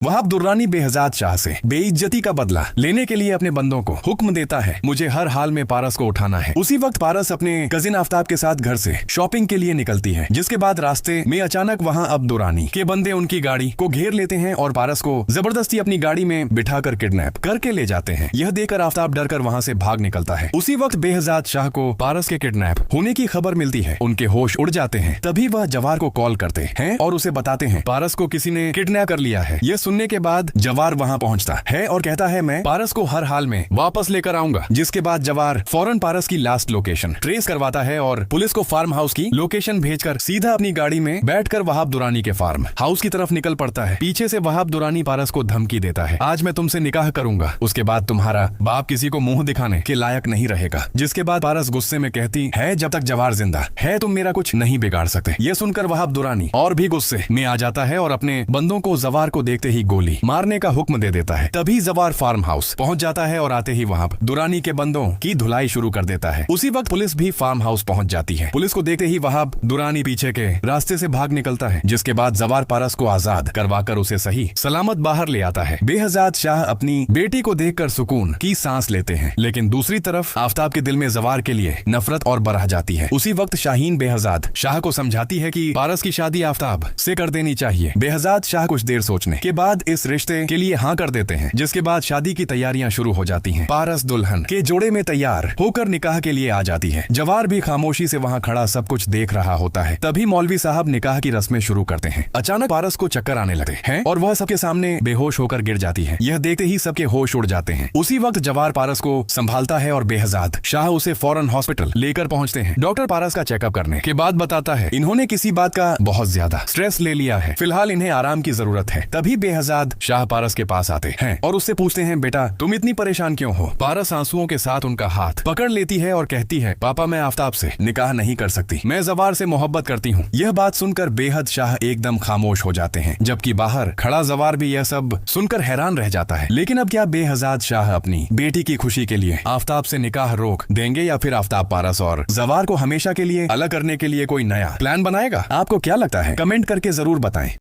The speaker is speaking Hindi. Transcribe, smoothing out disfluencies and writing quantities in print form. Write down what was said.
वहाब दुर्रानी बेहजाद शाह से बेइज्जती का बदला लेने के लिए अपने बंदों को हुक्म देता है, मुझे हर हाल में पारस को उठाना है। उसी वक्त पारस अपने कजिन आफ्ताब के साथ घर से शॉपिंग के लिए निकलती है, जिसके बाद रास्ते में अचानक वहां अब दुर्रानी के बंदे उनकी गाड़ी को घेर लेते हैं और पारस को जबरदस्ती अपनी गाड़ी में बिठाकर किडनैप करके ले जाते हैं। यह देखकर आफ्ताब डर कर वहाँ से भाग निकलता है। उसी वक्त बेहजाद शाह को पारस के किडनैप होने की खबर मिलती है। उनके होश उड़ जाते हैं। तभी वह जवार को कॉल करते हैं और उसे बताते हैं पारस को किसी ने किडनैप कर लिया है। यह सुनने के बाद जवार वहां पहुंचता है और कहता है मैं पारस को हर हाल में वापस लेकर आऊंगा। जिसके बाद जवार फौरन पारस की लास्ट लोकेशन ट्रेस करवाता है और पुलिस को फार्म हाउस की लोकेशन भेजकर सीधा अपनी गाड़ी में बैठकर वहाब दुरानी के फार्म हाउस की तरफ निकल पड़ता है। पीछे से वहाब दुरानी पारस को धमकी देता है, आज मैं तुमसे निकाह करूंगा, उसके बाद तुम्हारा बाप किसी को मुंह दिखाने के लायक नहीं रहेगा। जिसके बाद पारस गुस्से में कहती है, जब तक जवार जिंदा है तुम मेरा कुछ नहीं बिगाड़ सकते। ये सुनकर वहाब दुरानी और भी गुस्से में आ जाता है और अपने बंदों को जवार को देखते ही गोली मारने का हुक्म दे देता है। तभी जवार फार्म हाउस पहुंच जाता है और आते ही वहाब दुरानी के बंदों की धुलाई शुरू कर देता है। उसी वक्त पुलिस भी फार्म हाउस पहुंच जाती है। पुलिस को देखते ही वहाब दुरानी पीछे के रास्ते से भाग निकलता है। जिसके बाद जवार पारस को आजाद करवाकर उसे सही सलामत बाहर ले आता है। बेहजाद शाह अपनी बेटी को देखकर सुकून की सांस लेते हैं, लेकिन दूसरी तरफ आफ्ताब के दिल में जवार के लिए नफरत और बढ़ जाती है। उसी वक्त शाहीन बेहजाद शाह को समझाती है कि पारस की शादी आफ्ताब से कर देनी चाहिए। बेहजाद शाह कुछ देर सोचने के बाद इस रिश्ते के लिए हाँ कर देते हैं। जिसके बाद शादी की तैयारियां शुरू हो जाती हैं। पारस दुल्हन के जोड़े में तैयार होकर निकाह के लिए आ जाती है। जवार भी खामोशी से वहां खड़ा सब कुछ देख रहा होता है। तभी मौलवी साहब निकाह की रस्में शुरू करते हैं। अचानक पारस को चक्कर आने लगते हैं और वह सबके सामने बेहोश होकर गिर जाती है। यह देखते ही सबके होश उड़ जाते हैं। उसी वक्त जवार पारस को संभालता है और बेहजाद शाह उसे फौरन हॉस्पिटल लेकर पहुंचते हैं। डॉक्टर पारस का चेकअप करने के बाद बताता है इन्होंने किसी बात का बहुत ज्यादा स्ट्रेस ले लिया है, फिलहाल इन्हें आराम की जरूरत है। तभी बेहजाद शाह पारस के पास आते हैं और उससे पूछते हैं, बेटा तुम इतनी परेशान क्यों हो? पारस आंसुओं के साथ उनका हाथ पकड़ लेती है और कहती है, पापा मैं आफ्ताब से निकाह नहीं कर सकती, मैं जवार से मोहब्बत करती हूँ। यह बात सुनकर बेहद शाह एकदम खामोश हो जाते हैं, जबकि बाहर खड़ा जवार भी यह सब सुनकर हैरान रह जाता है। लेकिन अब क्या बेहजाद शाह अपनी बेटी की खुशी के लिए आफ्ताब से निकाह रोक देंगे या फिर आफ्ताब पारस और जवार को हमेशा के लिए अलग करने के लिए कोई नया प्लान बनाएगा? आपको क्या लगता है? कमेंट करके जरूर बताएं।